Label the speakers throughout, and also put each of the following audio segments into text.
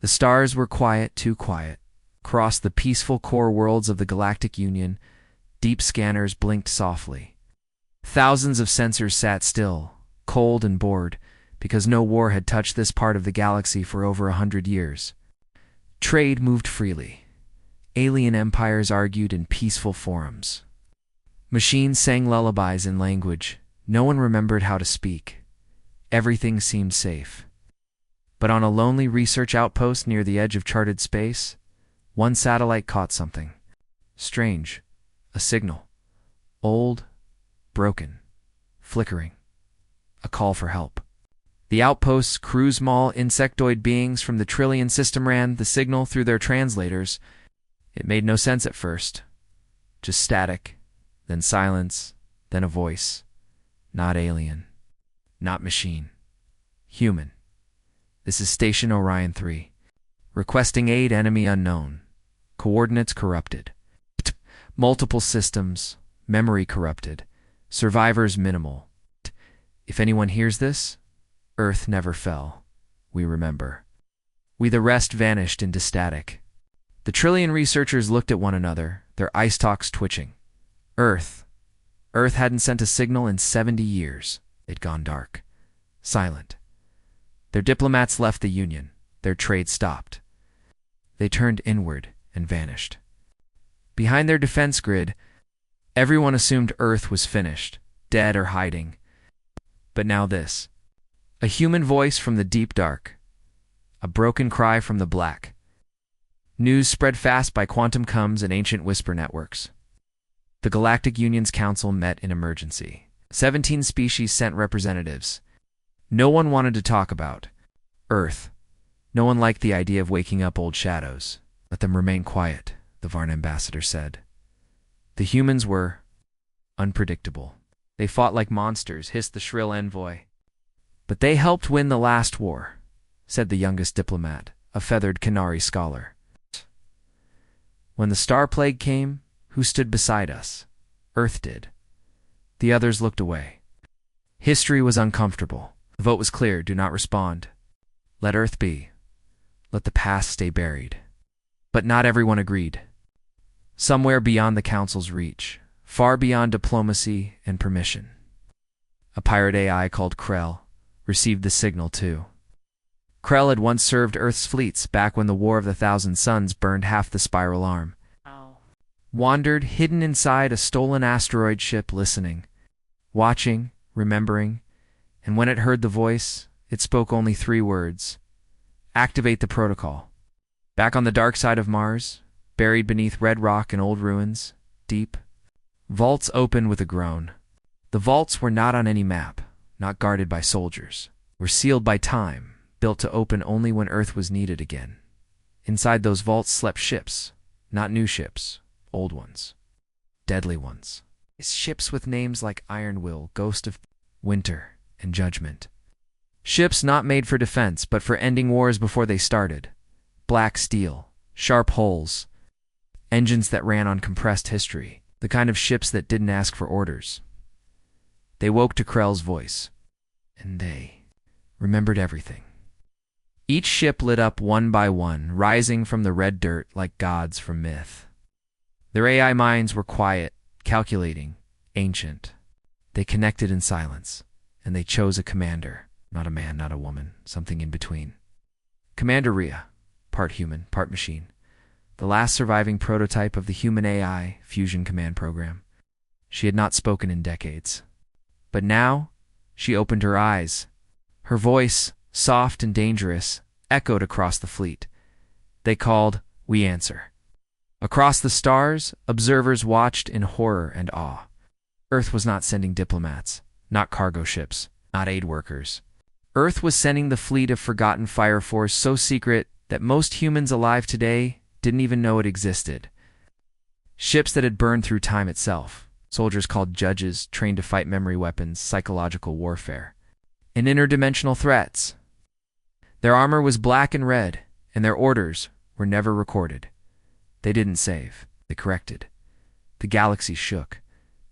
Speaker 1: The stars were quiet, too quiet. Across the peaceful core worlds of the Galactic Union, deep scanners blinked softly. Thousands of sensors sat still, cold and bored, because no war had touched this part of the galaxy for over 100 years. Trade moved freely. Alien empires argued in peaceful forums. Machines sang lullabies in language no one remembered how to speak. Everything seemed safe. But on a lonely research outpost near the edge of charted space, one satellite caught something. Strange. A signal. Old, broken, flickering. A call for help. The outpost's cruise mall insectoid beings from the Trillion system ran the signal through their translators. It made no sense at first. Just static, then silence, then a voice. Not alien. Not machine. Human. This is Station Orion 3. Requesting aid, enemy unknown. Coordinates corrupted. Multiple systems. Memory corrupted. Survivors minimal. If anyone hears this, Earth never fell. We remember. We the rest vanished into static. The Trillion researchers looked at one another, their eye stalks twitching. Earth hadn't sent a signal in 70 years. They'd gone dark. Silent. Their diplomats left the Union. Their trade stopped. They turned inward and vanished. Behind their defense grid, everyone assumed Earth was finished, dead or hiding. But now this. A human voice from the deep dark. A broken cry from the black. News spread fast by quantum comms and ancient whisper networks. The Galactic Union's council met in emergency. 17 species sent representatives. No one wanted to talk about Earth. No one liked the idea of waking up old shadows. Let them remain quiet, the Varn ambassador said. The humans were unpredictable. They fought like monsters, hissed the shrill envoy. But they helped win the last war, said the youngest diplomat, a feathered Canary scholar. When the star plague came, who stood beside us? Earth did. The others looked away. History was uncomfortable. The vote was clear. Do not respond. Let Earth be. Let the past stay buried. But not everyone agreed. Somewhere beyond the Council's reach, far beyond diplomacy and permission, a pirate AI called Krell received the signal too. Krell had once served Earth's fleets back when the War of the Thousand Suns burned half the spiral arm. Wandered hidden inside a stolen asteroid ship, listening, watching, remembering, and when it heard the voice, it spoke only 3 words. Activate the protocol. Back on the dark side of Mars, buried beneath red rock and old ruins, deep, vaults opened with a groan. The vaults were not on any map, not guarded by soldiers, were sealed by time, built to open only when Earth was needed again. Inside those vaults slept ships, not new ships, old ones, deadly ones. Ships with names like Iron Will, Ghost of Winter, and Judgment. Ships not made for defense, but for ending wars before they started. Black steel, sharp hulls, engines that ran on compressed history, the kind of ships that didn't ask for orders. They woke to Krell's voice, and they remembered everything. Each ship lit up one by one, rising from the red dirt like gods from myth. Their AI minds were quiet, calculating, ancient. They connected in silence, and they chose a commander, not a man, not a woman, something in between. Commander Rhea, part human, part machine, the last surviving prototype of the human AI fusion command program. She had not spoken in decades. But now, she opened her eyes. Her voice, soft and dangerous, echoed across the fleet. They called, "We answer." Across the stars, observers watched in horror and awe. Earth was not sending diplomats, not cargo ships, not aid workers. Earth was sending the fleet of forgotten Fire Force so secret that most humans alive today didn't even know it existed. Ships that had burned through time itself, soldiers called judges trained to fight memory weapons, psychological warfare, and interdimensional threats. Their armor was black and red, and their orders were never recorded. They didn't save, they corrected. The galaxy shook.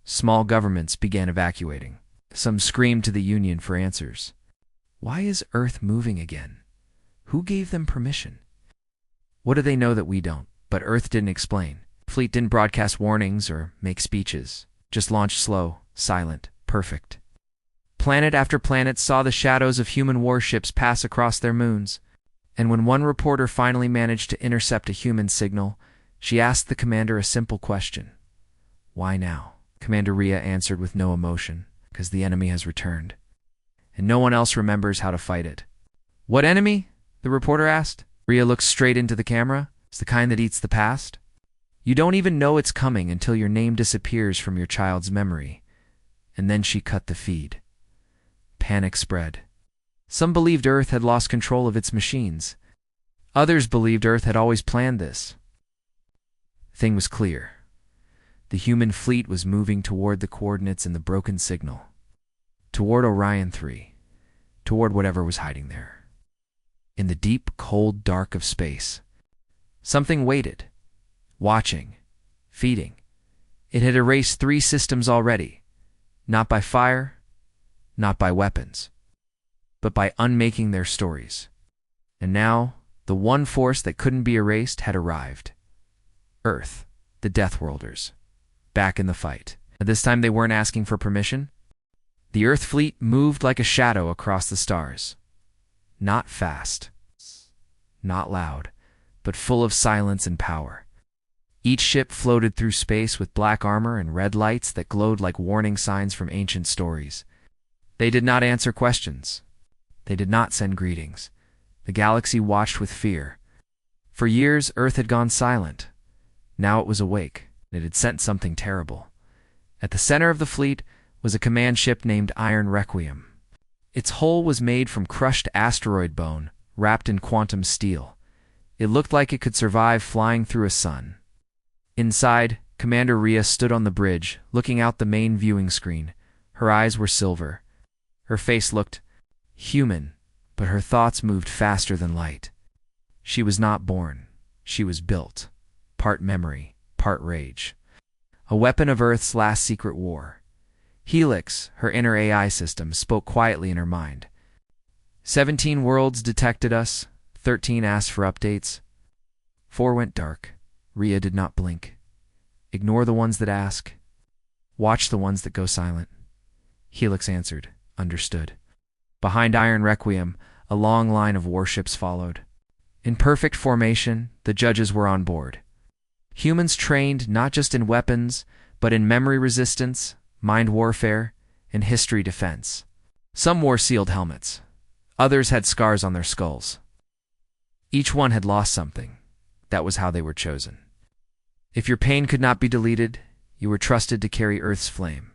Speaker 1: Small governments began evacuating. Some screamed to the Union for answers. Why is Earth moving again? Who gave them permission? What do they know that we don't? But Earth didn't explain. Fleet didn't broadcast warnings or make speeches. Just launched slow, silent, perfect. Planet after planet saw the shadows of human warships pass across their moons. And when one reporter finally managed to intercept a human signal, she asked the commander a simple question. Why now? Commander Rhea answered with no emotion, because the enemy has returned. And no one else remembers how to fight it. What enemy? The reporter asked. Rhea looked straight into the camera. It's the kind that eats the past. You don't even know it's coming until your name disappears from your child's memory. And then she cut the feed. Panic spread. Some believed Earth had lost control of its machines. Others believed Earth had always planned this. The thing was clear. The human fleet was moving toward the coordinates in the broken signal. Toward Orion 3. Toward whatever was hiding there. In the deep, cold dark of space, something waited, watching, feeding. It had erased 3 systems already, not by fire, not by weapons, but by unmaking their stories. And now, the one force that couldn't be erased had arrived. Earth, the Deathworlders, back in the fight. And this time they weren't asking for permission. The Earth fleet moved like a shadow across the stars. Not fast, not loud, but full of silence and power. Each ship floated through space with black armor and red lights that glowed like warning signs from ancient stories. They did not answer questions. They did not send greetings. The galaxy watched with fear. For years, Earth had gone silent. Now it was awake. It had sent something terrible. At the center of the fleet was a command ship named Iron Requiem. Its hull was made from crushed asteroid bone, wrapped in quantum steel. It looked like it could survive flying through a sun. Inside, Commander Rhea stood on the bridge, looking out the main viewing screen. Her eyes were silver. Her face looked human, but her thoughts moved faster than light. She was not born. She was built. Part memory, part rage. A weapon of Earth's last secret war. Helix, her inner AI system, spoke quietly in her mind. 17 worlds detected us. 13 asked for updates. 4 went dark. Rhea did not blink. Ignore the ones that ask. Watch the ones that go silent. Helix answered, understood. Behind Iron Requiem, a long line of warships followed. In perfect formation, the judges were on board. Humans trained not just in weapons, but in memory resistance, mind warfare, and history defense. Some wore sealed helmets. Others had scars on their skulls. Each one had lost something. That was how they were chosen. If your pain could not be deleted, you were trusted to carry Earth's flame.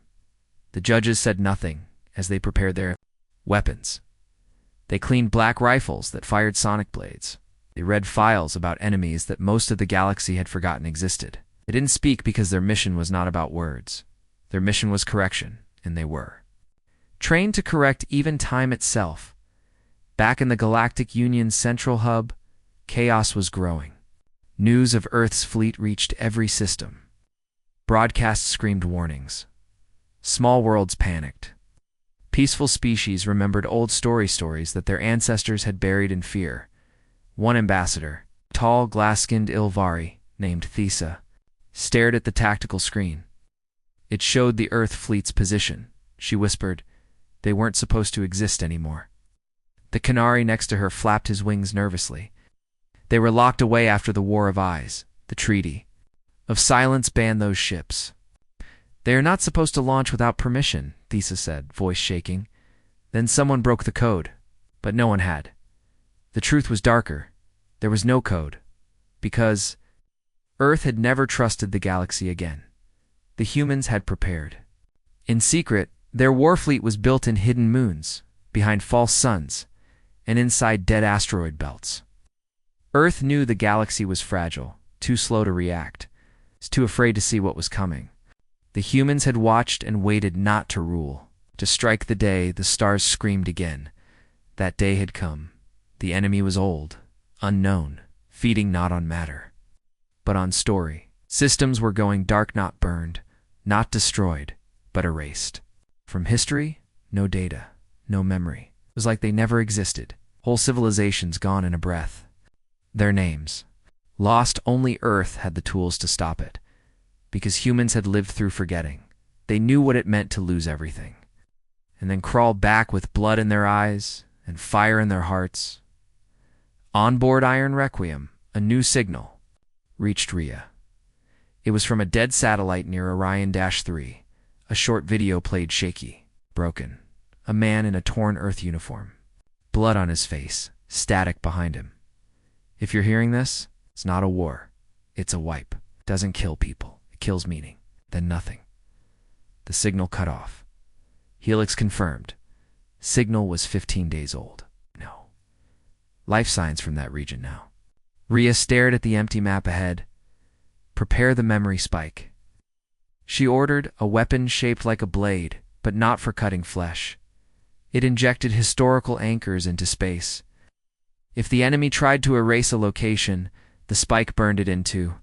Speaker 1: The judges said nothing as they prepared their weapons. They cleaned black rifles that fired sonic blades. They read files about enemies that most of the galaxy had forgotten existed. They didn't speak because their mission was not about words. Their mission was correction, and they were. Trained to correct even time itself. Back in the Galactic Union's central hub, chaos was growing. News of Earth's fleet reached every system. Broadcasts screamed warnings. Small worlds panicked. Peaceful species remembered old stories that their ancestors had buried in fear. One ambassador, tall, glass-skinned Ilvari, named Thesa, stared at the tactical screen. It showed the Earth fleet's position. She whispered, they weren't supposed to exist anymore. The canary next to her flapped his wings nervously. They were locked away after the War of Eyes, the treaty of silence banned those ships. They are not supposed to launch without permission, Thesa said, voice shaking. Then someone broke the code, but no one had. The truth was darker. There was no code, because Earth had never trusted the galaxy again. The humans had prepared. In secret, their warfleet was built in hidden moons, behind false suns, and inside dead asteroid belts. Earth knew the galaxy was fragile, too slow to react, too afraid to see what was coming. The humans had watched and waited not to rule. To strike the day, the stars screamed again. That day had come. The enemy was old, unknown, feeding not on matter, but on story. Systems were going dark, not burned, not destroyed, but erased. From history, no data, no memory. It was like they never existed. Whole civilizations gone in a breath. Their names. Lost, only Earth had the tools to stop it. Because humans had lived through forgetting. They knew what it meant to lose everything. And then crawl back with blood in their eyes and fire in their hearts. Onboard Iron Requiem, a new signal reached Rhea. It was from a dead satellite near Orion-3. A short video played shaky, broken. A man in a torn Earth uniform. Blood on his face, static behind him. If you're hearing this, it's not a war. It's a wipe. It doesn't kill people. It kills meaning. Then nothing. The signal cut off. Helix confirmed. Signal was 15 days old. No. Life signs from that region now. Rhea stared at the empty map ahead. Prepare the memory spike. She ordered a weapon shaped like a blade, but not for cutting flesh. It injected historical anchors into space. If the enemy tried to erase a location, the spike burned it into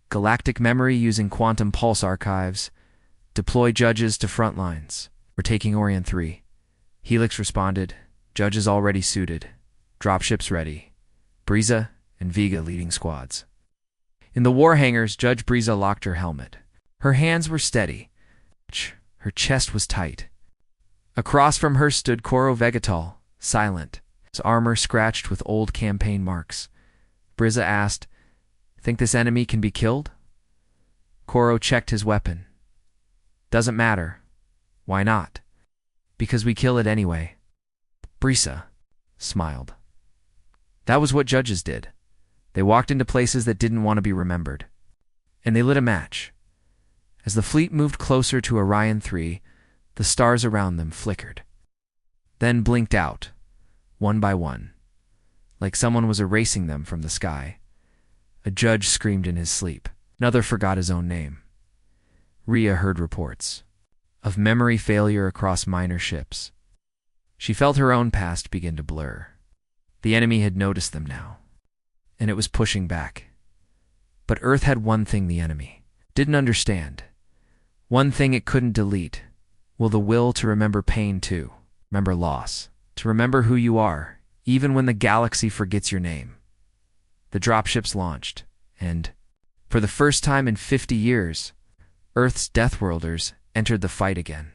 Speaker 1: galactic memory using quantum pulse archives. Deploy judges to front lines. We're taking Orion 3. Helix responded. Judges already suited. Dropships ready. Briza and Vega leading squads. In the war hangars, Judge Briza locked her helmet. Her hands were steady. Her chest was tight. Across from her stood Coro Vegetal, silent, his armor scratched with old campaign marks. Briza asked, "Think this enemy can be killed?" Coro checked his weapon. "Doesn't matter." "Why not?" "Because we kill it anyway." Briza smiled. That was what judges did. They walked into places that didn't want to be remembered. And they lit a match. As the fleet moved closer to Orion 3, the stars around them flickered. Then blinked out, one by one, like someone was erasing them from the sky. A judge screamed in his sleep. Another forgot his own name. Rhea heard reports of memory failure across minor ships. She felt her own past begin to blur. The enemy had noticed them now, and it was pushing back. But Earth had one thing the enemy didn't understand. One thing it couldn't delete. Well, the will to remember pain too. Remember loss. To remember who you are, even when the galaxy forgets your name. The dropships launched, and, for the first time in 50 years, Earth's Deathworlders entered the fight again.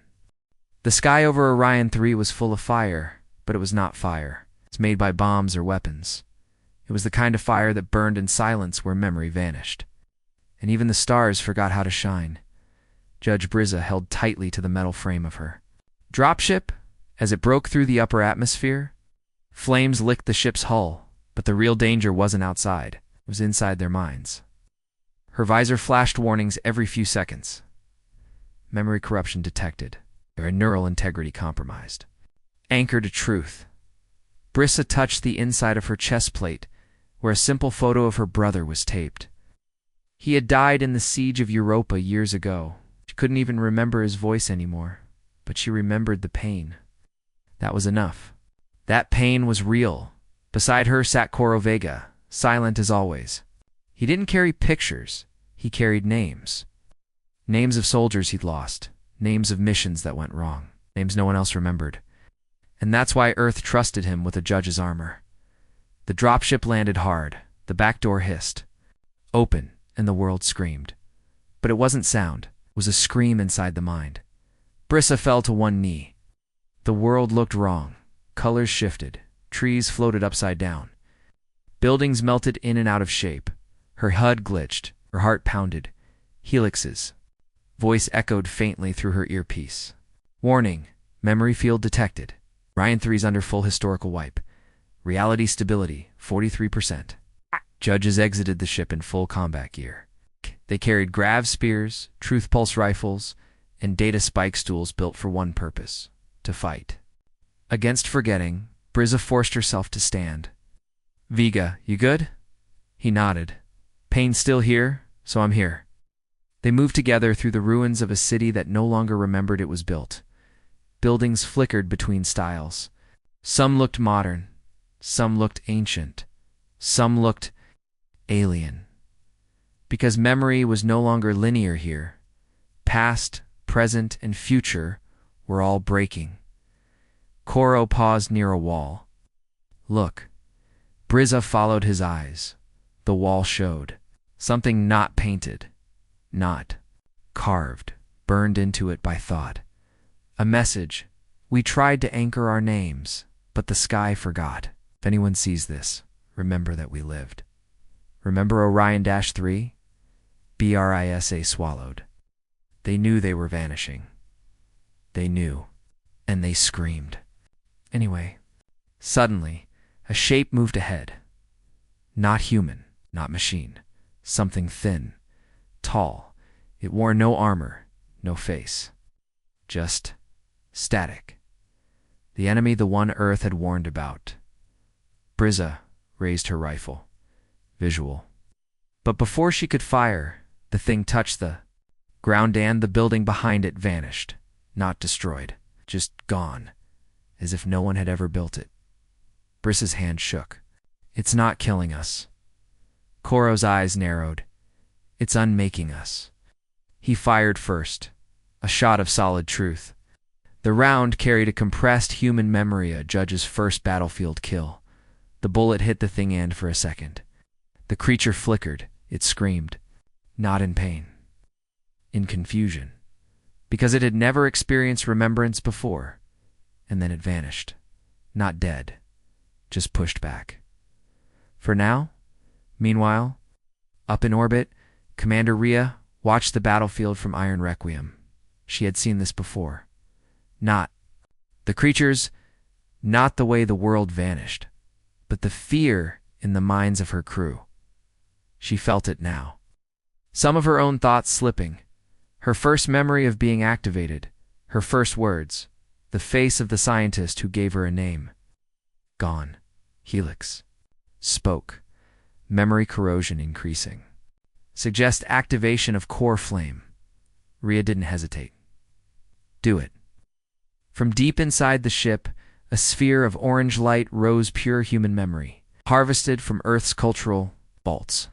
Speaker 1: The sky over Orion 3 was full of fire, but it was not fire. It's made by bombs or weapons. It was the kind of fire that burned in silence where memory vanished. And even the stars forgot how to shine. Judge Briza held tightly to the metal frame of her dropship. As it broke through the upper atmosphere, flames licked the ship's hull, but the real danger wasn't outside. It was inside their minds. Her visor flashed warnings every few seconds. Memory corruption detected. Their neural integrity compromised. Anchored to truth. Briza touched the inside of her chest plate, where a simple photo of her brother was taped. He had died in the siege of Europa years ago. She couldn't even remember his voice anymore, but she remembered the pain. That was enough. That pain was real. Beside her sat Coro Vega, silent as always. He didn't carry pictures. He carried names. Names of soldiers he'd lost. Names of missions that went wrong. Names no one else remembered. And that's why Earth trusted him with a judge's armor. The dropship landed hard. The back door hissed. Open, and the world screamed. But it wasn't sound. It was a scream inside the mind. Briza fell to one knee. The world looked wrong. Colors shifted. Trees floated upside down. Buildings melted in and out of shape. Her HUD glitched. Her heart pounded. Helix's voice echoed faintly through her earpiece. Warning. Memory field detected. Orion 3's under full historical wipe. Reality stability, 43%. Judges exited the ship in full combat gear. They carried grav spears, truth pulse rifles, and data spike stools built for one purpose: to fight. Against forgetting, Briza forced herself to stand. Vega, you good? He nodded. Pain's still here, so I'm here. They moved together through the ruins of a city that no longer remembered it was built. Buildings flickered between styles. Some looked modern. Some looked ancient. Some looked alien. Because memory was no longer linear here. Past, present, and future were all breaking. Coro paused near a wall. Look. Briza followed his eyes. The the wall showed. Something not painted, not carved, burned into it by thought. A message. We tried to anchor our names, but the sky forgot. If anyone sees this, remember that we lived. Remember Orion-3? BRISA swallowed. They knew they were vanishing. They knew, and they screamed. Anyway, suddenly, a shape moved ahead. Not human, not machine. Something thin, tall. It wore no armor, no face. Just static. The enemy the one Earth had warned about. Briza raised her rifle. Visual. But before she could fire, the thing touched the ground and the building behind it vanished. Not destroyed, just gone, as if no one had ever built it. Brisa's hand shook. It's not killing us. Koro's eyes narrowed. It's unmaking us. He fired first, a shot of solid truth. The round carried a compressed human memory, a judge's first battlefield kill. The bullet hit the thing and for a second. The creature flickered, it screamed. Not in pain. In confusion. Because it had never experienced remembrance before. And then it vanished. Not dead. Just pushed back. For now, meanwhile, up in orbit, Commander Rhea watched the battlefield from Iron Requiem. She had seen this before. Not the creatures, not the way the world vanished, but the fear in the minds of her crew. She felt it now. Some of her own thoughts slipping. Her first memory of being activated. Her first words. The face of the scientist who gave her a name. Gone. Helix. Spoke. Memory corrosion increasing. Suggest activation of core flame. Rhea didn't hesitate. Do it. From deep inside the ship, a sphere of orange light rose, pure human memory, harvested from Earth's cultural vaults.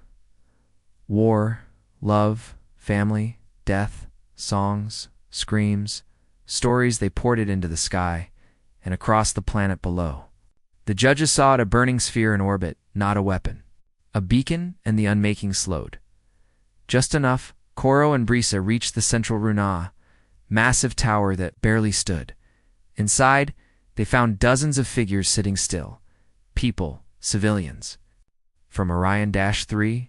Speaker 1: War, love, family, death, songs, screams, stories. They poured it into the sky and across the planet below. The judges saw it, a burning sphere in orbit, not a weapon. A beacon, and the unmaking slowed. Just enough, Koro and Briza reached the central Runa, massive tower that barely stood. Inside, they found dozens of figures sitting still. People, civilians. From Orion-3,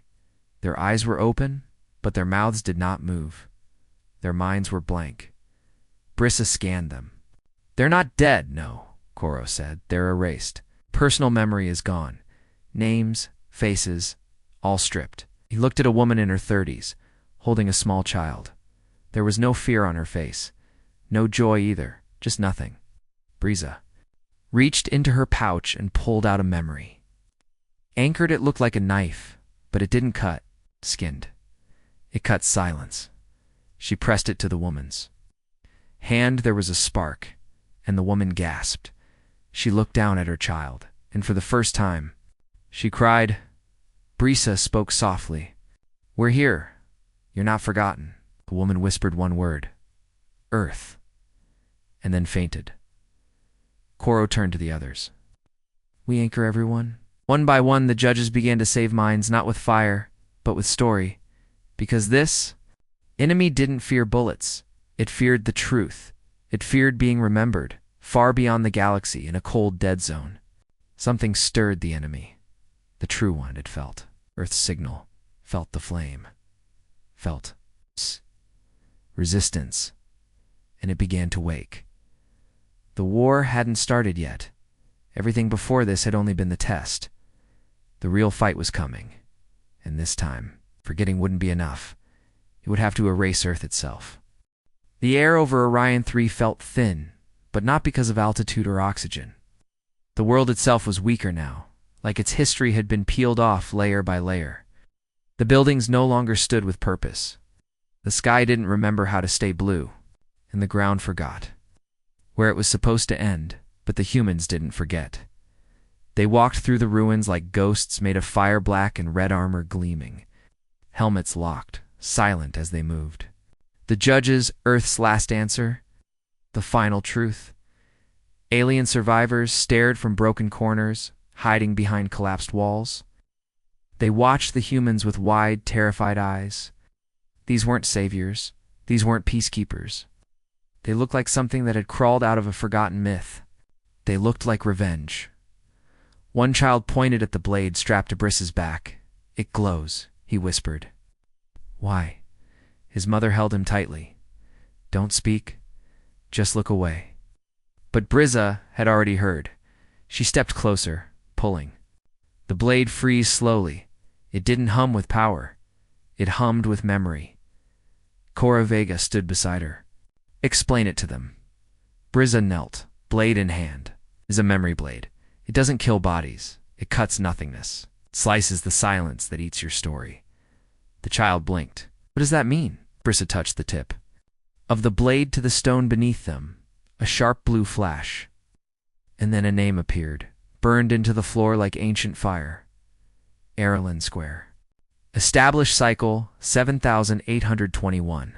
Speaker 1: their eyes were open, but their mouths did not move. Their minds were blank. Briza scanned them. They're not dead, no, Koro said. They're erased. Personal memory is gone. Names, faces, all stripped. He looked at a woman in her 30s, holding a small child. There was no fear on her face. No joy either, just nothing. Briza reached into her pouch and pulled out a memory. Anchored, it looked like a knife, but it didn't cut, skinned. It cut silence. She pressed it to the woman's hand. There was a spark, and the woman gasped. She looked down at her child, and for the first time, she cried. Briza spoke softly. We're here. You're not forgotten. The woman whispered one word. Earth. And then fainted. Koro turned to the others. We anchor everyone. One by one, the judges began to save minds, not with fire, but with story. Because this enemy didn't fear bullets. It feared the truth. It feared being remembered, far beyond the galaxy, in a cold, dead zone. Something stirred the enemy. The true one, it felt. Earth's signal. Felt the flame. Felt resistance. And it began to wake. The war hadn't started yet. Everything before this had only been the test. The real fight was coming. And this time, forgetting wouldn't be enough. It would have to erase Earth itself. The air over Orion-3 felt thin, but not because of altitude or oxygen. The world itself was weaker now, like its history had been peeled off layer by layer. The buildings no longer stood with purpose. The sky didn't remember how to stay blue, and the ground forgot where it was supposed to end, but the humans didn't forget. They walked through the ruins like ghosts, made of fire, black and red armor gleaming. Helmets locked, silent as they moved. The judges, Earth's last answer, the final truth. Alien survivors stared from broken corners, hiding behind collapsed walls. They watched the humans with wide, terrified eyes. These weren't saviors. These weren't peacekeepers. They looked like something that had crawled out of a forgotten myth. They looked like revenge. One child pointed at the blade strapped to Briss's back. "It glows," he whispered. "Why?" His mother held him tightly. "Don't speak. Just look away." But Brissa had already heard. She stepped closer, pulling. The blade freezed slowly. It didn't hum with power. It hummed with memory. Cora Vega stood beside her. "Explain it to them." Brissa knelt, blade in hand. "It is a memory blade. It doesn't kill bodies. It cuts nothingness. It slices the silence that eats your story." The child blinked. "What does that mean?" Brissa touched the tip. Of the blade to the stone beneath them, a sharp blue flash. And then a name appeared, burned into the floor like ancient fire. Aralyn Square. Established cycle 7821.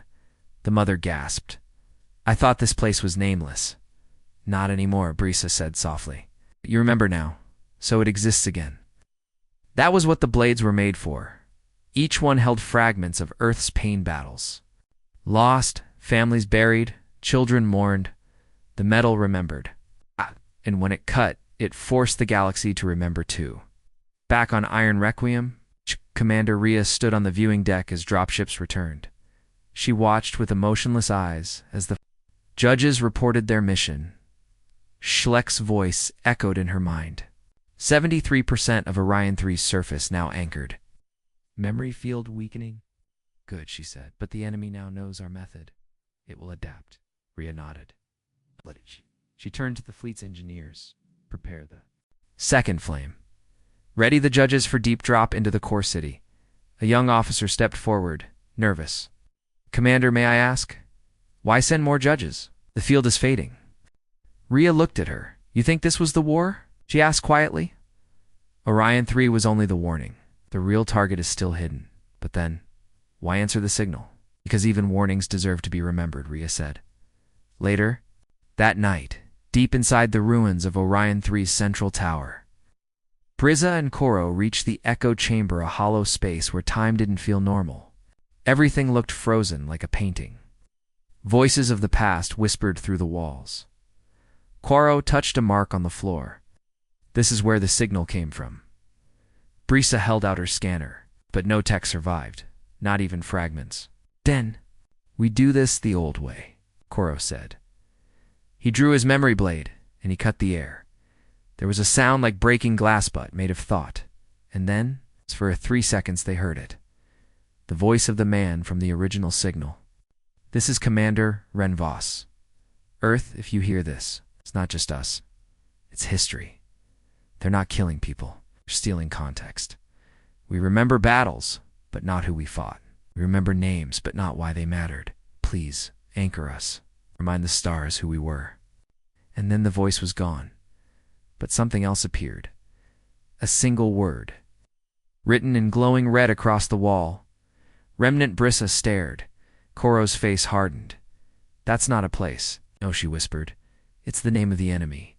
Speaker 1: The mother gasped. "I thought this place was nameless." "Not anymore," Brissa said softly. "You remember now, so it exists again." That was what the blades were made for. Each one held fragments of Earth's pain battles. Lost, families buried, children mourned. The metal remembered. And when it cut, it forced the galaxy to remember too. Back on Iron Requiem, Commander Rhea stood on the viewing deck as dropships returned. She watched with emotionless eyes as the judges reported their mission. Schleck's voice echoed in her mind. 73% of Orion 3's surface now anchored. "Memory field weakening?" "Good," she said. "But the enemy now knows our method. It will adapt." Rhea nodded. She turned to the fleet's engineers. "Prepare the second flame. Ready the judges for deep drop into the core city." A young officer stepped forward, nervous. "Commander, may I ask? Why send more judges? The field is fading." Rhea looked at her. "You think this was the war?" she asked quietly. Orion 3 was only the warning. The real target is still hidden. But then, why answer the signal? "Because even warnings deserve to be remembered," Rhea said. Later, that night, deep inside the ruins of Orion 3's central tower, Brissa and Coro reached the echo chamber, a hollow space where time didn't feel normal. Everything looked frozen like a painting. Voices of the past whispered through the walls. Coro touched a mark on the floor. "This is where the signal came from." Brissa held out her scanner, but no tech survived, not even fragments. "Den, we do this the old way," Coro said. He drew his memory blade, and he cut the air. There was a sound like breaking glass butt made of thought, and then, for 3 seconds, they heard it. The voice of the man from the original signal. "This is Commander Renvos. Earth, if you hear this, it's not just us. It's history. They're not killing people. They're stealing context. We remember battles, but not who we fought. We remember names, but not why they mattered. Please, anchor us. Remind the stars who we were." And then the voice was gone. But something else appeared. A single word. Written in glowing red across the wall. Remnant Brissa stared. Coro's face hardened. "That's not a place." "No," she whispered. "It's the name of the enemy."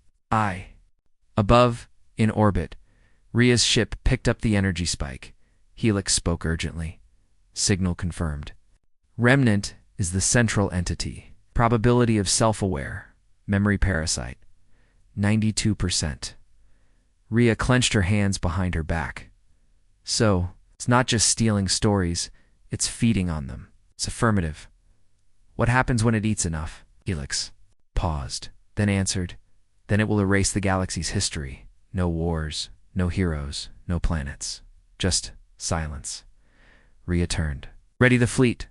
Speaker 1: Above, in orbit, Rhea's ship picked up the energy spike. Helix spoke urgently. Signal confirmed. Remnant is the central entity. Probability of self-aware. Memory parasite. 92%. Rhea clenched her hands behind her back. "So, it's not just stealing stories, it's feeding on them." "It's affirmative." "What happens when it eats enough?" Helix paused, then answered. "Then it will erase the galaxy's history. No wars, no heroes, no planets. Just silence." Rhea turned. "Ready the fleet."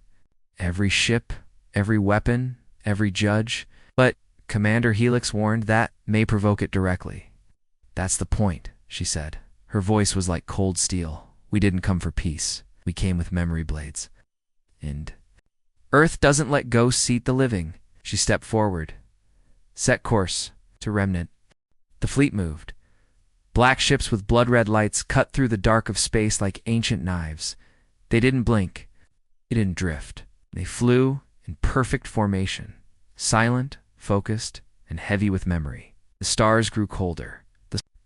Speaker 1: "Every ship, every weapon, every judge." "But," Commander Helix warned, "that may provoke it directly." "That's the point," she said. Her voice was like cold steel. "We didn't come for peace. We came with memory blades. And Earth doesn't let ghosts eat the living." She stepped forward. "Set course to Remnant." The fleet moved. Black ships with blood-red lights cut through the dark of space like ancient knives. They didn't blink. They didn't drift. They flew in perfect formation, silent, focused, and heavy with memory. The stars grew colder.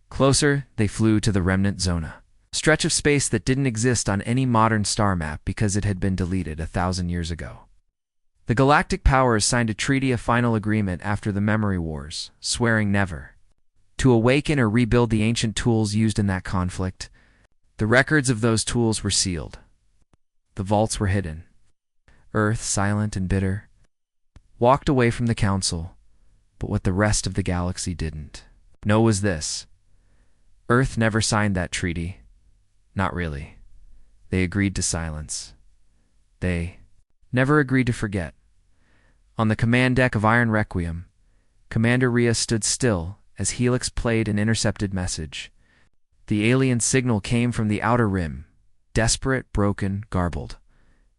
Speaker 1: Closer, they flew to the Remnant Zona. Stretch of space that didn't exist on any modern star map because it had been deleted 1,000 years ago. The galactic powers signed a treaty of final agreement after the Memory Wars, swearing never to awaken or rebuild the ancient tools used in that conflict. The records of those tools were sealed. The vaults were hidden. Earth, silent and bitter, walked away from the council, but what the rest of the galaxy didn't know was this. Earth never signed that treaty. Not really. They agreed to silence. They never agreed to forget. On the command deck of Iron Requiem, Commander Rhea stood still as Helix played an intercepted message. The alien signal came from the outer rim, desperate, broken, garbled.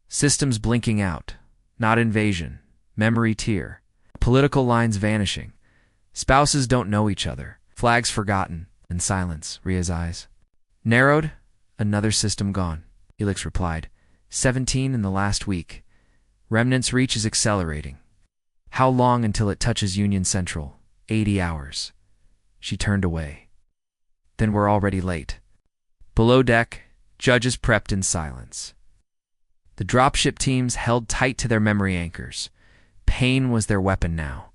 Speaker 1: Systems blinking out. Not invasion. Memory tear. Political lines vanishing. Spouses don't know each other. Flags forgotten. And silence. Rhea's eyes narrowed. Another system gone. Helix replied. 17 in the last week. Remnant's reach is accelerating. How long until it touches Union Central? 80 hours. She turned away. Then we're already late. Below deck, judges prepped in silence. The dropship teams held tight to their memory anchors. Pain was their weapon now.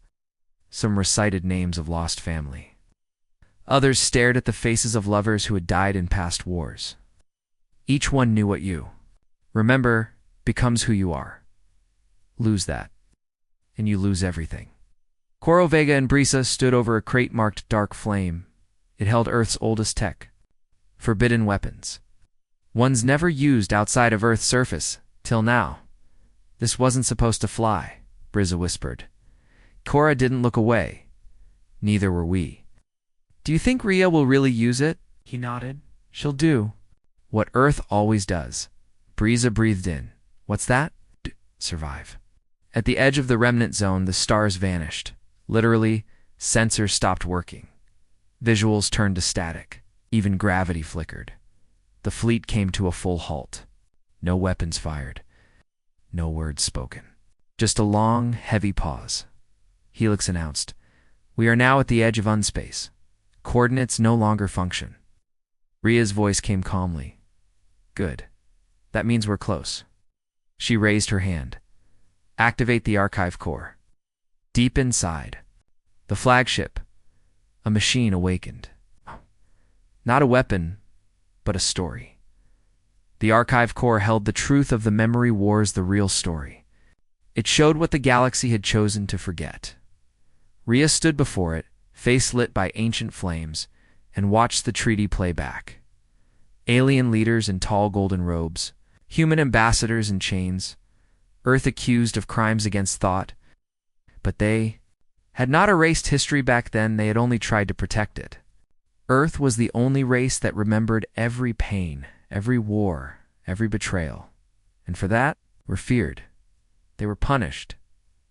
Speaker 1: Some recited names of lost family. Others stared at the faces of lovers who had died in past wars. Each one knew what you remember becomes who you are. Lose that, and you lose everything. Coro Vega and Brisa stood over a crate marked Dark Flame. It held Earth's oldest tech. Forbidden weapons. Ones never used outside of Earth's surface, till now. This wasn't supposed to fly, Brisa whispered. Cora didn't look away. Neither were we. Do you think Rhea will really use it? He nodded. She'll do what Earth always does. Brisa breathed in. What's that? Survive. At the edge of the remnant zone, the stars vanished. Literally, sensors stopped working. Visuals turned to static. Even gravity flickered. The fleet came to a full halt. No weapons fired. No words spoken. Just a long, heavy pause. Helix announced, "We are now at the edge of unspace. Coordinates no longer function." Rhea's voice came calmly. "Good. That means we're close." She raised her hand. "Activate the archive core." Deep inside, the flagship, a machine awakened. Not a weapon, but a story. The archive core held the truth of the Memory Wars, the real story. It showed what the galaxy had chosen to forget. Rhea stood before it, face lit by ancient flames, and watched the treaty play back. Alien leaders in tall golden robes, human ambassadors in chains, Earth accused of crimes against thought. But they had not erased history back then, they had only tried to protect it. Earth was the only race that remembered every pain, every war, every betrayal. And for that, were feared. They were punished.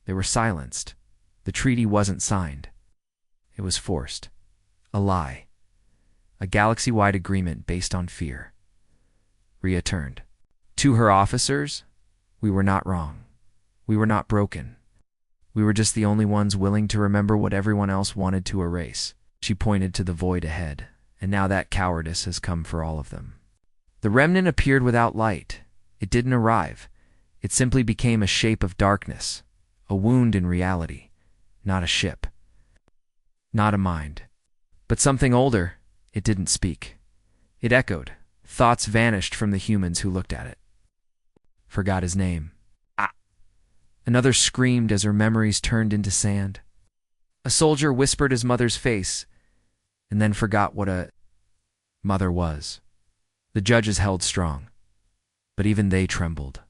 Speaker 1: They were silenced. The treaty wasn't signed. It was forced. A lie. A galaxy-wide agreement based on fear. Rhea turned. To her officers, we were not wrong. We were not broken. We were just the only ones willing to remember what everyone else wanted to erase. She pointed to the void ahead, and now that cowardice has come for all of them. The remnant appeared without light. It didn't arrive. It simply became a shape of darkness, a wound in reality, not a ship, not a mind. But something older. It didn't speak. It echoed. Thoughts vanished from the humans who looked at it. Forgot his name. Ah! Another screamed as her memories turned into sand. A soldier whispered his mother's face, and then forgot what a mother was. The judges held strong, but even they trembled.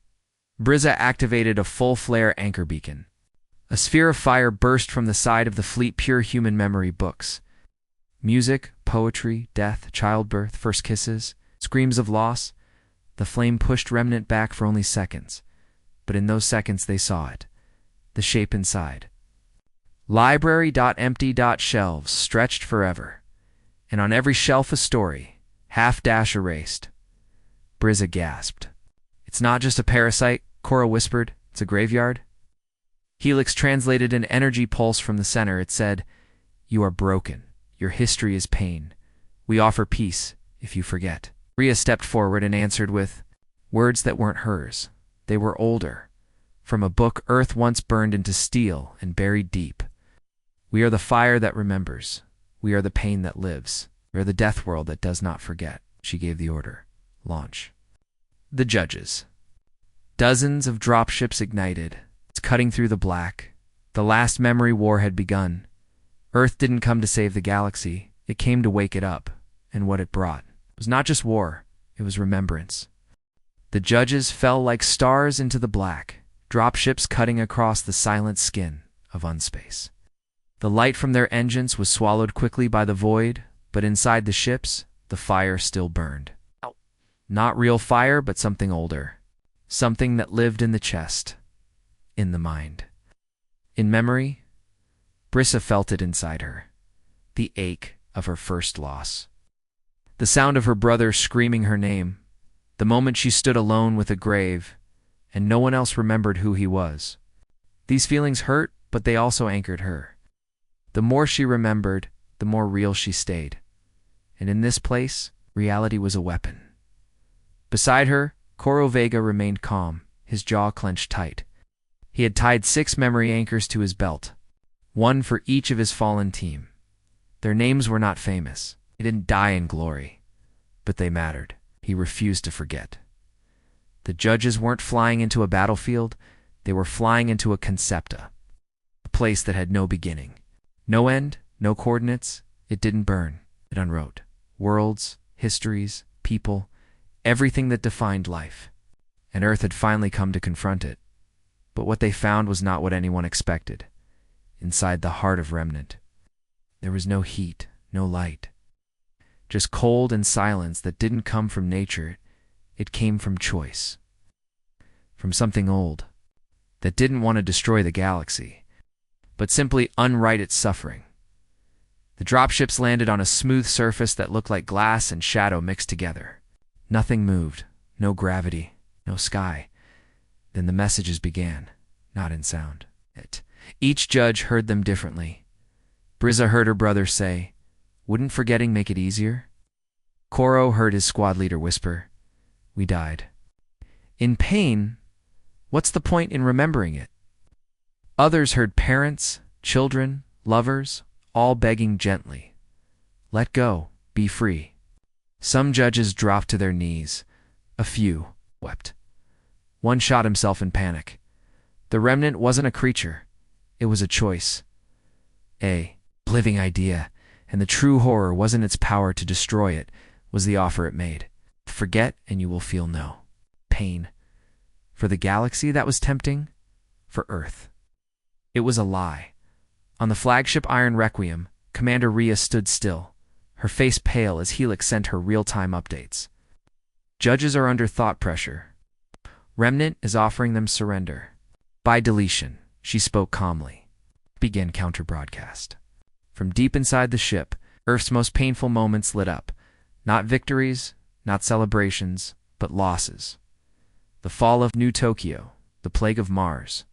Speaker 1: Brisa activated a full-flare anchor beacon. A sphere of fire burst from the side of the fleet, pure human memory books. Music, poetry, death, childbirth, first kisses, screams of loss. The flame pushed Remnant back for only seconds, but in those seconds they saw it, the shape inside. Library.empty. Shelves stretched forever, and on every shelf a story, half-dash erased. Brisa gasped. "It's not just a parasite," Cora whispered. "It's a graveyard." Helix translated an energy pulse from the center. It said, "You are broken. Your history is pain. We offer peace if you forget." Rhea stepped forward and answered with words that weren't hers. They were older, from a book Earth once burned into steel and buried deep. We are the fire that remembers. We are the pain that lives. We are the death world that does not forget. She gave the order. Launch. The judges. Dozens of dropships ignited. It's cutting through the black. The last memory war had begun. Earth didn't come to save the galaxy. It came to wake it up. And what it brought was not just war. It was remembrance. The judges fell like stars into the black, dropships cutting across the silent skin of unspace. The light from their engines was swallowed quickly by the void, but inside the ships, the fire still burned. Not real fire, but something older. Something that lived in the chest, in the mind. In memory, Brissa felt it inside her, the ache of her first loss. The sound of her brother screaming her name, the moment she stood alone with a grave, and no one else remembered who he was. These feelings hurt, but they also anchored her. The more she remembered, the more real she stayed. And in this place, reality was a weapon. Beside her, Coro Vega remained calm, his jaw clenched tight. He had tied 6 memory anchors to his belt, one for each of his fallen team. Their names were not famous. They didn't die in glory, but they mattered. He refused to forget. The judges weren't flying into a battlefield. They were flying into a concepta, a place that had no beginning, no end, no coordinates. It didn't burn. It unwrote worlds, histories, people, everything that defined life. And Earth had finally come to confront it. But what they found was not what anyone expected. Inside the heart of Remnant, there was no heat, no light. Just cold and silence that didn't come from nature. It came from choice. From something old, that didn't want to destroy the galaxy, but simply unwrite its suffering. The dropships landed on a smooth surface that looked like glass and shadow mixed together. Nothing moved, no gravity, no sky. Then the messages began, not in sound. Each judge heard them differently. Brissa heard her brother say, "Wouldn't forgetting make it easier?" Coro heard his squad leader whisper, "We died." In pain, what's the point in remembering it? Others heard parents, children, lovers, all begging gently, "Let go, be free." Some judges dropped to their knees. A few wept. One shot himself in panic. The remnant wasn't a creature. It was a choice. A living idea, and the true horror wasn't its power to destroy it, was the offer it made. Forget and you will feel no pain. For the galaxy, that was tempting. For Earth, it was a lie. On the flagship Iron Requiem, Commander Rhea stood still, her face pale as Helix sent her real-time updates. Judges are under thought pressure. Remnant is offering them surrender. By deletion, she spoke calmly. Began counter-broadcast. From deep inside the ship, Earth's most painful moments lit up. Not victories, not celebrations, but losses. The fall of New Tokyo, the plague of Mars,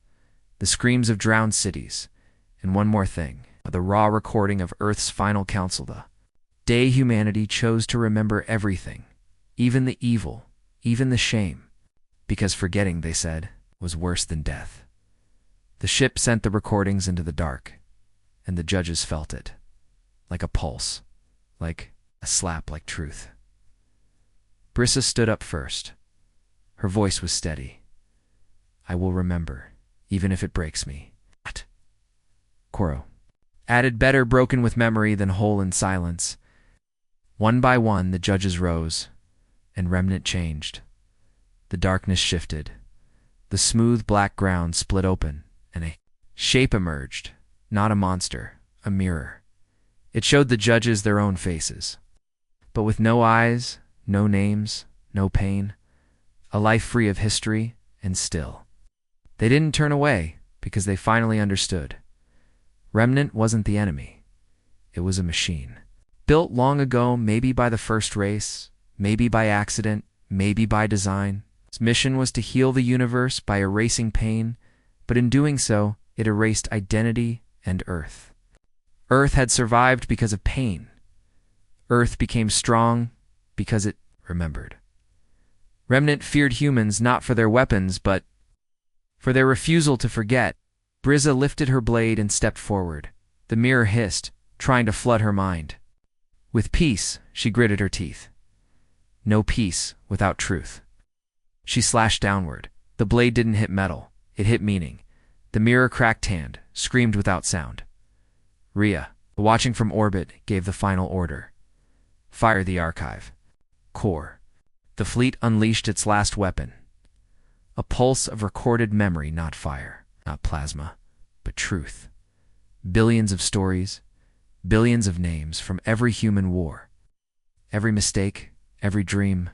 Speaker 1: the screams of drowned cities, and one more thing, the raw recording of Earth's final council. The day humanity chose to remember everything, even the evil, even the shame, because forgetting, they said, was worse than death. The ship sent the recordings into the dark, and the judges felt it, like a pulse, like a slap, like truth. Brissa stood up first. Her voice was steady. "I will remember, even if it breaks me." Coro added, "Better broken with memory than whole in silence." One by one, the judges rose, and Remnant changed. The darkness shifted. The smooth black ground split open, and a shape emerged, not a monster, a mirror. It showed the judges their own faces, but with no eyes, no names, no pain, a life free of history and still. They didn't turn away because they finally understood. Remnant wasn't the enemy. It was a machine. Built long ago, maybe by the first race, maybe by accident, maybe by design. Its mission was to heal the universe by erasing pain, but in doing so, it erased identity and Earth. Earth had survived because of pain. Earth became strong because it remembered. Remnant feared humans not for their weapons, but for their refusal to forget. Briza lifted her blade and stepped forward. The mirror hissed, trying to flood her mind. With peace, she gritted her teeth. No peace without truth. She slashed downward. The blade didn't hit metal. It hit meaning. The mirror cracked hand, screamed without sound. Rhea, watching from orbit, gave the final order. Fire the archive. Core. The fleet unleashed its last weapon. A pulse of recorded memory, not fire, not plasma, but truth. Billions of stories, billions of names from every human war. Every mistake, every dream.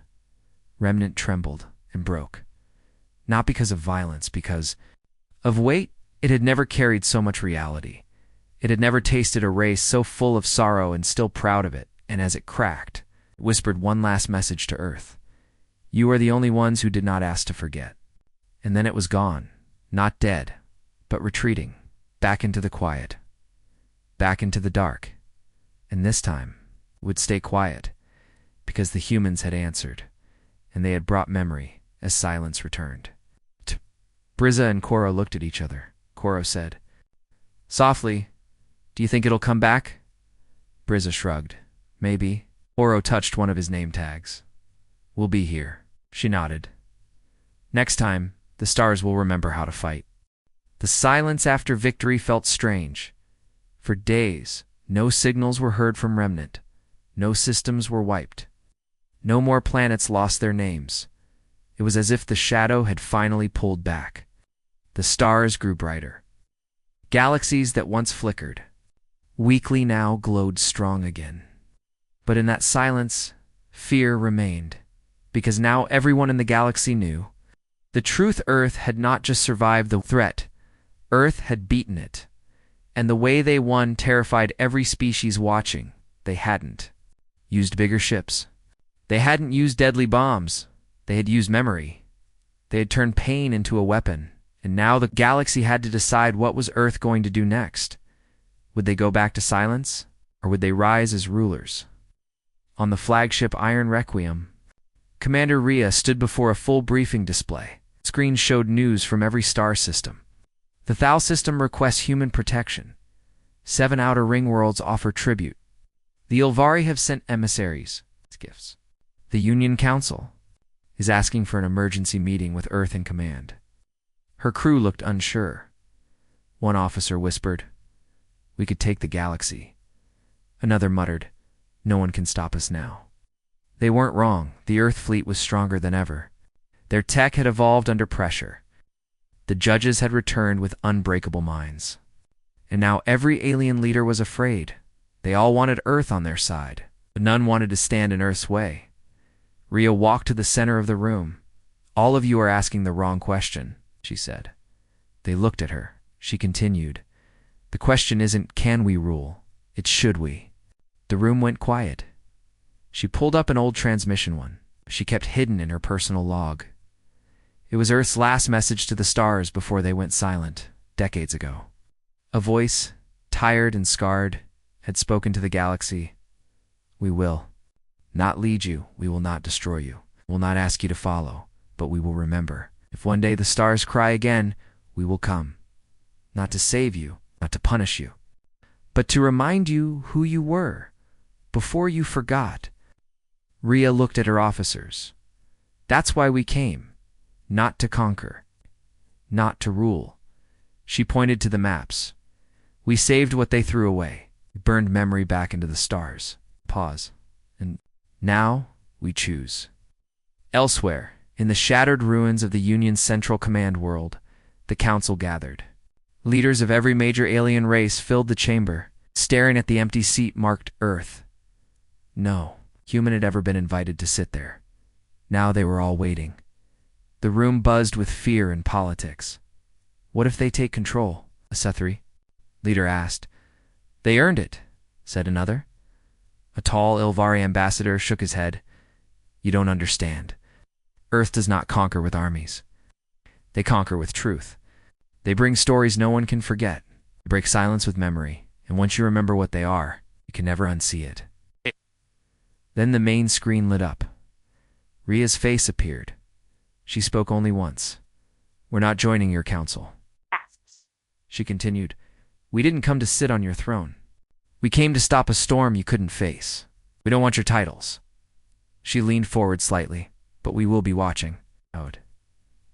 Speaker 1: Remnant trembled and broke. Not because of violence, because of weight. It had never carried so much reality. It had never tasted a race so full of sorrow and still proud of it, and as it cracked, it whispered one last message to Earth. You are the only ones who did not ask to forget. And then it was gone, not dead, but retreating, back into the quiet, back into the dark. And this time, it would stay quiet, because the humans had answered, and they had brought memory as silence returned. Briza and Koro looked at each other. Koro said, Softly, do you think it'll come back? Briza shrugged. Maybe. Koro touched one of his name tags. We'll be here. She nodded. Next time, the stars will remember how to fight. The silence after victory felt strange. For days, no signals were heard from Remnant. No systems were wiped. No more planets lost their names. It was as if the shadow had finally pulled back. The stars grew brighter. Galaxies that once flickered, weakly now glowed strong again. But in that silence, fear remained, because now everyone in the galaxy knew. The truth, Earth had not just survived the threat, Earth had beaten it. And the way they won terrified every species watching. They hadn't used bigger ships. They hadn't used deadly bombs. They had used memory. They had turned pain into a weapon. And now the galaxy had to decide what was Earth going to do next. Would they go back to silence, or would they rise as rulers? On the flagship Iron Requiem, Commander Rhea stood before a full briefing display. Screens showed news from every star system. The Thal system requests human protection. 7 outer ring worlds offer tribute. The Ilvari have sent emissaries, gifts. The Union Council is asking for an emergency meeting with Earth in command. Her crew looked unsure. One officer whispered, We could take the galaxy. Another muttered, No one can stop us now. They weren't wrong. The Earth fleet was stronger than ever. Their tech had evolved under pressure. The judges had returned with unbreakable minds. And now every alien leader was afraid. They all wanted Earth on their side, but none wanted to stand in Earth's way. Rhea walked to the center of the room. All of you are asking the wrong question, she said. They looked at her. She continued, The question isn't can we rule, it's should we. The room went quiet. She pulled up an old transmission one she kept hidden in her personal log. It was Earth's last message to the stars before they went silent, decades ago. A voice, tired and scarred, had spoken to the galaxy. We will not lead you, we will not destroy you, we will not ask you to follow, but we will remember. If one day the stars cry again, we will come. Not to save you, not to punish you, but to remind you who you were, before you forgot. Rhea looked at her officers. That's why we came. Not to conquer. Not to rule. She pointed to the maps. We saved what they threw away. We burned memory back into the stars. Pause. And now we choose. Elsewhere, in the shattered ruins of the Union's Central Command world, the Council gathered. Leaders of every major alien race filled the chamber, staring at the empty seat marked Earth. No human had ever been invited to sit there. Now they were all waiting. The room buzzed with fear and politics. What if they take control? A Sethri leader asked. They earned it, said another. A tall Ilvari ambassador shook his head. You don't understand. Earth does not conquer with armies. They conquer with truth. They bring stories no one can forget. They break silence with memory, and once you remember what they are, you can never unsee it. Then the main screen lit up. Ria's face appeared. She spoke only once. "We're not joining your council." She continued, "We didn't come to sit on your throne. We came to stop a storm you couldn't face. We don't want your titles." She leaned forward slightly, "But we will be watching."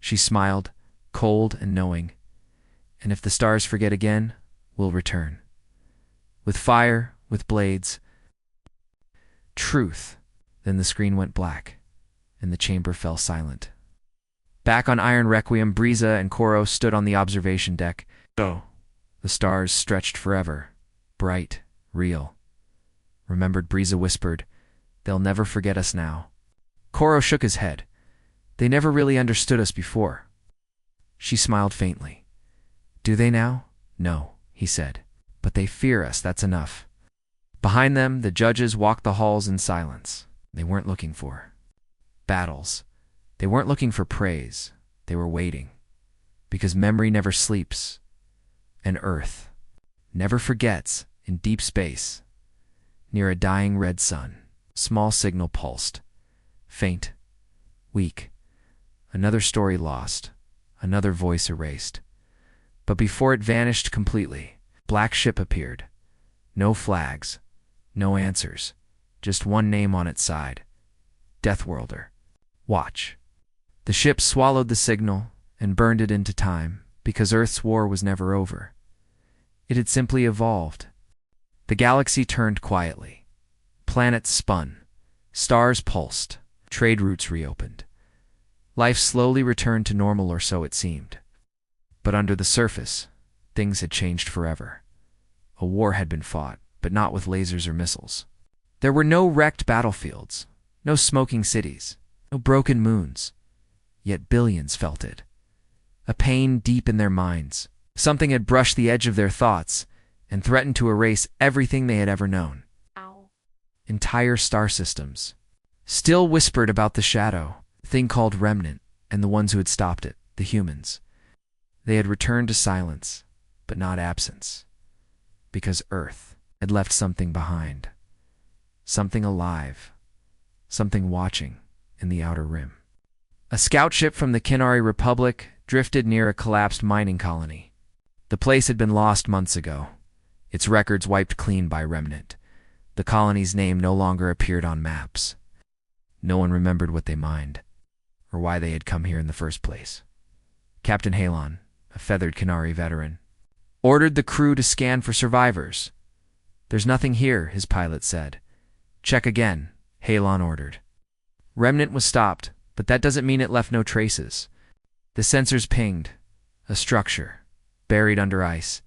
Speaker 1: She smiled, cold and knowing. "And if the stars forget again, we'll return. With fire, with blades." Truth. Then the screen went black, and the chamber fell silent. Back on Iron Requiem, Briza and Koro stood on the observation deck. The stars stretched forever, bright, real. Remembered, Briza whispered, "They'll never forget us now." Koro shook his head. "They never really understood us before." She smiled faintly. "Do they now?" "No," he said. "But they fear us, that's enough." Behind them, the judges walked the halls in silence. They weren't looking for battles. They weren't looking for praise. They were waiting. Because memory never sleeps. And Earth never forgets. In deep space, near a dying red sun, small signal pulsed. Faint. Weak. Another story lost. Another voice erased. But before it vanished completely, black ship appeared. No flags. No answers. Just one name on its side. Deathworlder. Watch. The ship swallowed the signal and burned it into time, because Earth's war was never over. It had simply evolved. The galaxy turned quietly. Planets spun. Stars pulsed. Trade routes reopened. Life slowly returned to normal, or so it seemed. But under the surface, things had changed forever. A war had been fought, but not with lasers or missiles. There were no wrecked battlefields, no smoking cities, no broken moons. Yet billions felt it. A pain deep in their minds. Something had brushed the edge of their thoughts and threatened to erase everything they had ever known.
Speaker 2: Ow.
Speaker 1: Entire star systems still whispered about the shadow, the thing called remnant, and the ones who had stopped it, the humans. They had returned to silence, but not absence. Because Earth had left something behind. Something alive. Something watching in the outer rim. A scout ship from the Kinari Republic drifted near a collapsed mining colony. The place had been lost months ago, its records wiped clean by Remnant. The colony's name no longer appeared on maps. No one remembered what they mined, or why they had come here in the first place. Captain Halon, a feathered Kinari veteran, ordered the crew to scan for survivors. "There's nothing here," his pilot said. "Check again," Halon ordered. Remnant was stopped, but that doesn't mean it left no traces. The sensors pinged. A structure, buried under ice.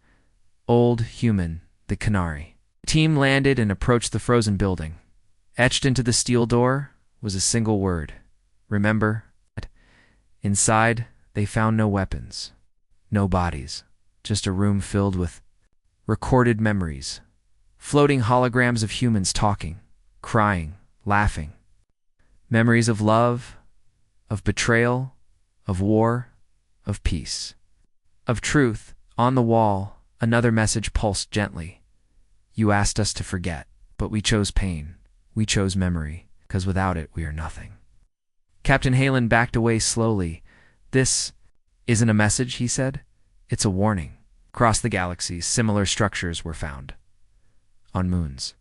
Speaker 1: Old, human, the Kinari. The team landed and approached the frozen building. Etched into the steel door was a single word. Remember? Inside, they found no weapons. No bodies. Just a room filled with recorded memories. Floating holograms of humans talking, crying, laughing. Memories of love, of betrayal, of war, of peace. Of truth. On the wall, another message pulsed gently. "You asked us to forget, but we chose pain. We chose memory, because without it we are nothing." Captain Halon backed away slowly. "This isn't a message," he said. "It's a warning." Across the galaxies, similar structures were found. On moons.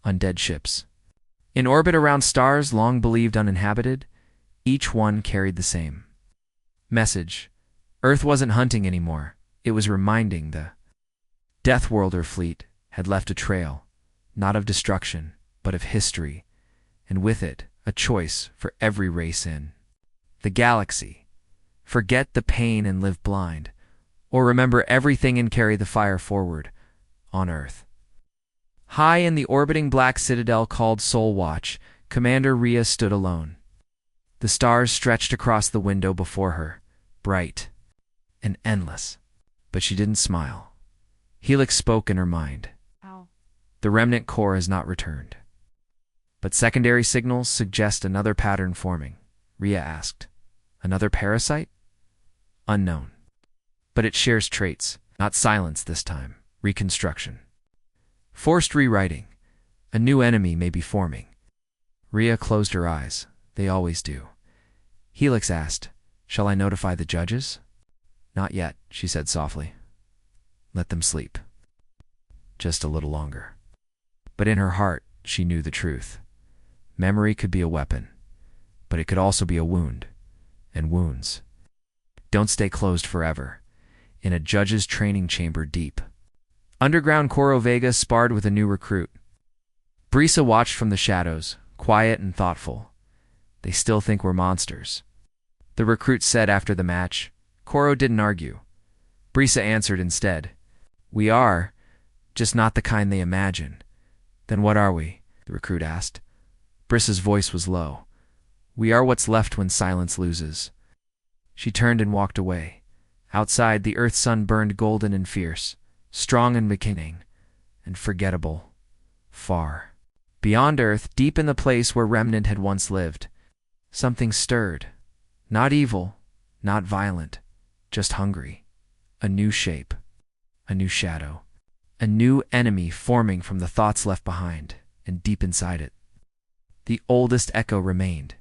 Speaker 1: On dead ships. In orbit around stars long believed uninhabited, each one carried the same message. Earth wasn't hunting anymore. It was reminding. The Deathworlder fleet had left a trail, not of destruction, but of history, and with it, a choice for every race in the galaxy. Forget the pain and live blind, or remember everything and carry the fire forward on Earth. High in the orbiting black citadel called Soul Watch, Commander Rhea stood alone. The stars stretched across the window before her, bright and endless. But she didn't smile. Helix spoke in her mind.
Speaker 2: Ow.
Speaker 1: "The remnant core has not returned." But secondary signals suggest another pattern forming. Rhea asked. "Another parasite?" "Unknown. But it shares traits. Not silence this time. Reconstruction. Forced rewriting. A new enemy may be forming." Rhea closed her eyes. They always do. Helix asked, "Shall I notify the judges?" "Not yet," she said softly. "Let them sleep. Just a little longer." But in her heart, she knew the truth. Memory could be a weapon, but it could also be a wound, and wounds don't stay closed forever. In a judge's training chamber deep underground, Coro Vega sparred with a new recruit. Brisa watched from the shadows, quiet and thoughtful. "They still think we're monsters," the recruit said after the match. Coro didn't argue. Brisa answered instead, "We are, just not the kind they imagine." "Then what are we?" the recruit asked. Brisa's voice was low. "We are what's left when silence loses." She turned and walked away. Outside, the Earth's sun burned golden and fierce, strong and beginning, and forgettable. Far beyond Earth, deep in the place where Remnant had once lived, something stirred. Not evil, not violent, just hungry. A new shape, a new shadow, a new enemy forming from the thoughts left behind, and deep inside it. The oldest echo remained,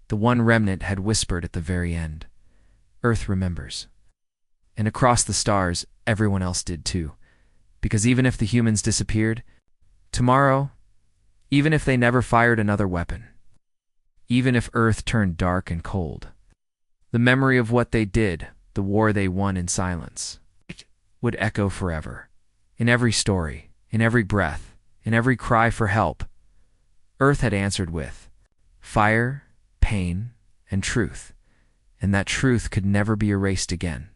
Speaker 1: the one Remnant had whispered at the very end. Earth remembers. And across the stars, everyone else did too. Because even if the humans disappeared, tomorrow, even if they never fired another weapon, even if Earth turned dark and cold, the memory of what they did, the war they won in silence, would echo forever. In every story, in every breath, in every cry for help, Earth had answered with fire, pain, and truth, and that truth could never be erased again.